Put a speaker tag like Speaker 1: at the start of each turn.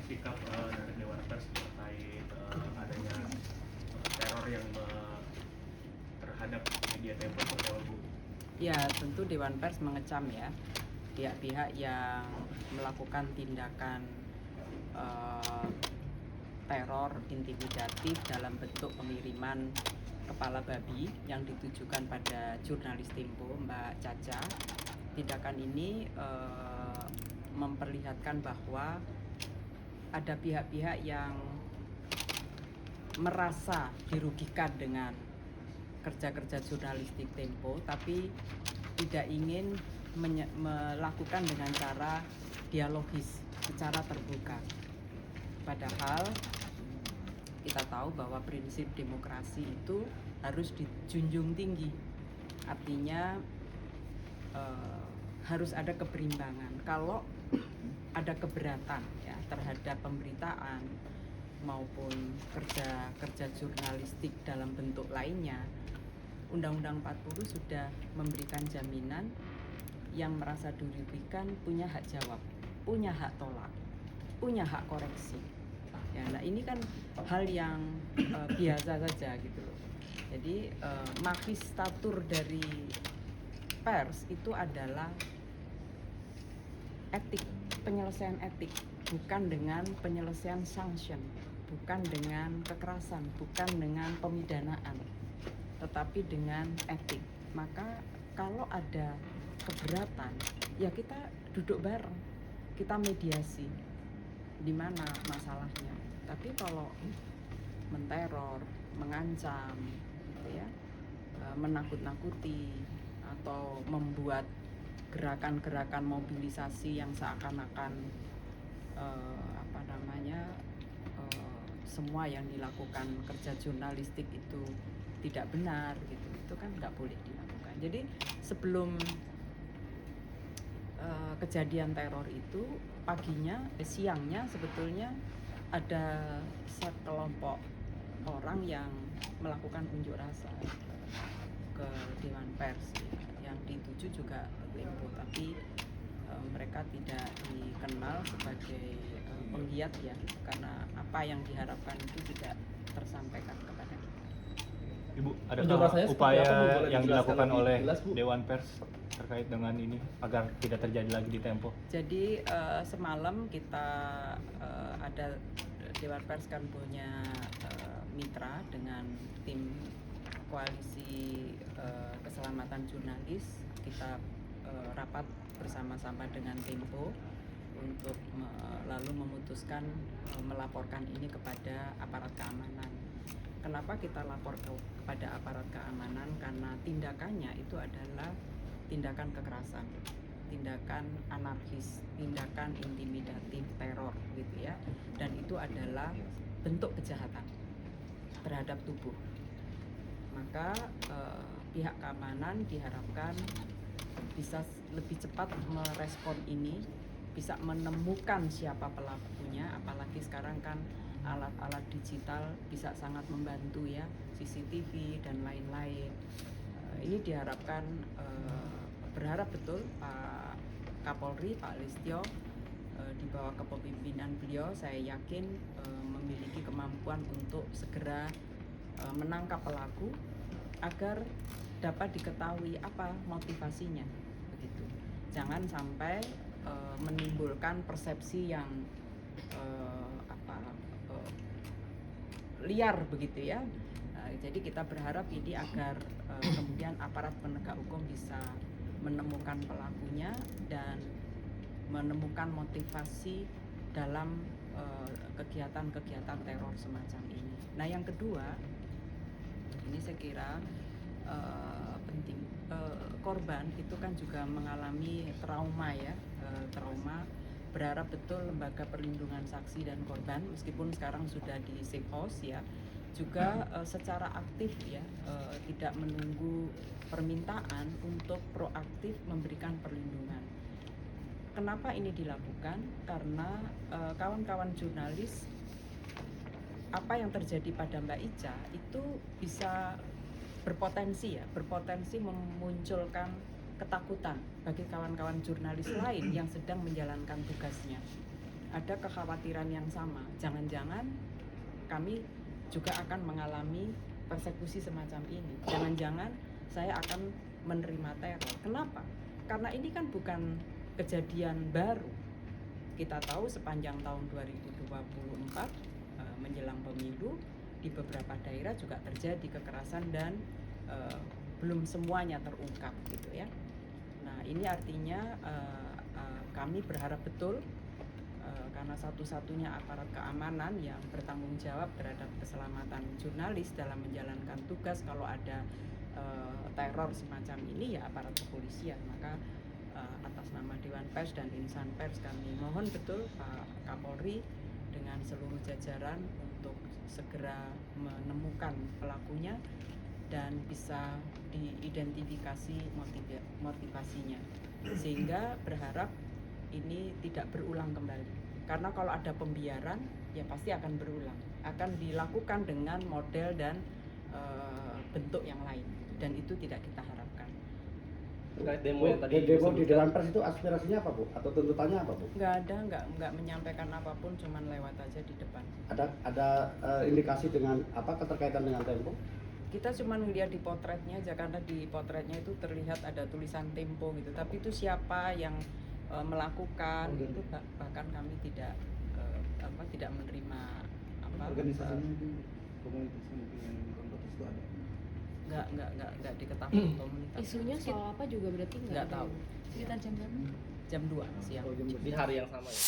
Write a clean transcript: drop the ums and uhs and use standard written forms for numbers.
Speaker 1: sikap dari Dewan Pers terkait adanya teror yang terhadap media Tempo seperti apa, Bu?
Speaker 2: Ya, tentu Dewan Pers mengecam ya pihak-pihak yang melakukan tindakan teror intimidatif dalam bentuk pengiriman kepala babi yang ditujukan pada jurnalis Tempo, Mbak Caca. Tindakan ini memperlihatkan bahwa ada pihak-pihak yang merasa dirugikan dengan kerja-kerja jurnalistik Tempo, tapi tidak ingin melakukan dengan cara dialogis, secara terbuka. Padahal kita tahu bahwa prinsip demokrasi itu harus dijunjung tinggi. Artinya harus ada keberimbangan. Kalau ada keberatan ya terhadap pemberitaan maupun kerja jurnalistik dalam bentuk lainnya, Undang-Undang 40 sudah memberikan jaminan yang merasa dirugikan punya hak jawab, punya hak tolak, punya hak koreksi. Ya, nah ini kan hal yang biasa saja gitu loh. Jadi magistratur dari pers itu adalah etik, penyelesaian etik, bukan dengan penyelesaian sanction, bukan dengan kekerasan, bukan dengan pemidanaan, tetapi dengan etik. Maka kalau ada keberatan, ya kita duduk bareng, kita mediasi di mana masalahnya. Tapi kalau menteror, mengancam, gitu ya, menakut-nakuti atau membuat gerakan-gerakan mobilisasi yang seakan-akan semua yang dilakukan kerja jurnalistik itu tidak benar gitu, itu kan nggak boleh dilakukan. Jadi sebelum kejadian teror itu siangnya sebetulnya ada sekelompok orang yang melakukan unjuk rasa ke Dewan Pers ya, yang dituju juga Tempo, tapi mereka tidak dikenal sebagai penggiat ya, karena apa yang diharapkan itu tidak tersampaikan kepada kita.
Speaker 1: Ibu, adakah upaya yang dilakukan oleh Dewan Pers terkait dengan ini agar tidak terjadi lagi di Tempo?
Speaker 2: Jadi semalam kita ada Dewan Pers kan punya mitra dengan tim koalisi keselamatan jurnalis. Kita rapat bersama-sama dengan Tempo untuk lalu memutuskan melaporkan ini kepada aparat keamanan. Kenapa kita lapor kepada aparat keamanan? Karena tindakannya itu adalah tindakan kekerasan, tindakan anarkis, tindakan intimidatif, teror gitu ya. Dan itu adalah bentuk kejahatan terhadap tubuh. Maka pihak keamanan diharapkan bisa lebih cepat merespon ini, bisa menemukan siapa pelakunya, apalagi sekarang kan alat-alat digital bisa sangat membantu ya, CCTV dan lain-lain. Ini diharapkan, berharap betul Pak Kapolri, Pak Listio, di bawah kepemimpinan beliau, saya yakin memiliki kemampuan untuk segera menangkap pelaku agar dapat diketahui apa motivasinya begitu. Jangan sampai menimbulkan persepsi yang liar begitu ya. Jadi kita berharap ini agar kemudian aparat penegak hukum bisa menemukan pelakunya dan menemukan motivasi dalam kegiatan-kegiatan teror semacam ini. Nah yang kedua, ini saya kira penting, korban itu kan juga mengalami trauma ya, trauma. Berharap betul lembaga perlindungan saksi dan korban, meskipun sekarang sudah di safe house ya, juga secara aktif ya, tidak menunggu permintaan untuk proaktif memberikan perlindungan. Kenapa ini dilakukan? Karena kawan-kawan jurnalis, apa yang terjadi pada Mbak Ica itu bisa berpotensi memunculkan ketakutan bagi kawan-kawan jurnalis lain yang sedang menjalankan tugasnya. ada kekhawatiran yang sama. Jangan-jangan kami juga akan mengalami persekusi semacam ini. Jangan-jangan saya akan menerima teror. Kenapa? Karena ini kan bukan kejadian baru. Kita tahu sepanjang tahun 2024 menjelang pemilu di beberapa daerah juga terjadi kekerasan dan belum semuanya terungkap gitu ya. Nah ini artinya kami berharap betul karena satu-satunya aparat keamanan yang bertanggung jawab terhadap keselamatan jurnalis dalam menjalankan tugas kalau ada teror semacam ini ya aparat kepolisian. Maka atas nama Dewan Pers dan Insan Pers kami mohon betul Pak Kapolri dengan seluruh jajaran untuk segera menemukan pelakunya dan bisa diidentifikasi motivasinya, sehingga berharap ini tidak berulang kembali. Karena kalau ada pembiaran ya pasti akan berulang, akan dilakukan dengan model dan bentuk yang lain, dan itu tidak kita harapkan.
Speaker 3: Terkait demo yang tadi
Speaker 4: demo di Dewan Pers itu aspirasinya apa, Bu? Atau tuntutannya apa, Bu?
Speaker 2: Nggak ada, nggak menyampaikan apapun, cuman lewat aja di depan.
Speaker 4: Ada indikasi dengan apa keterkaitan dengan Tempo?
Speaker 2: Kita cuma lihat di potretnya aja, karena di potretnya itu terlihat ada tulisan Tempo gitu, tapi itu siapa yang melakukan itu bahkan kami tidak tidak menerima
Speaker 5: organisasinya itu komunitas yang komunitas itu ada
Speaker 2: nggak diketahui komunitas.
Speaker 6: Isunya soal apa juga berarti
Speaker 2: nggak tahu.
Speaker 6: Sekitar jam berapa?
Speaker 2: Jam 2 siang.
Speaker 3: di hari yang sama ya.